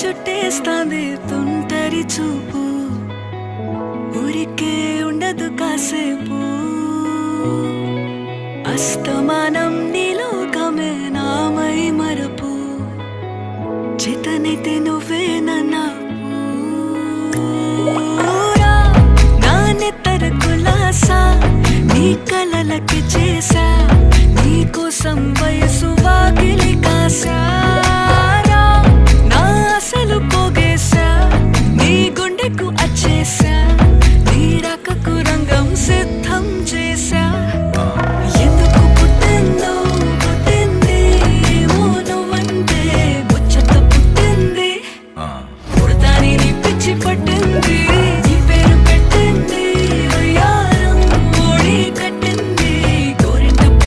చుట్టేస్తాంది తుంటరి చూపు ఊరికే ఉండదు కాసేపు అస్తమానం నీలోకమే నామై మరపు చేతనైతే నువ్వే నా నెత్తర కులాసా నీ కలలకి చేసా నీ కోసం వయసు వాకిలి కాసా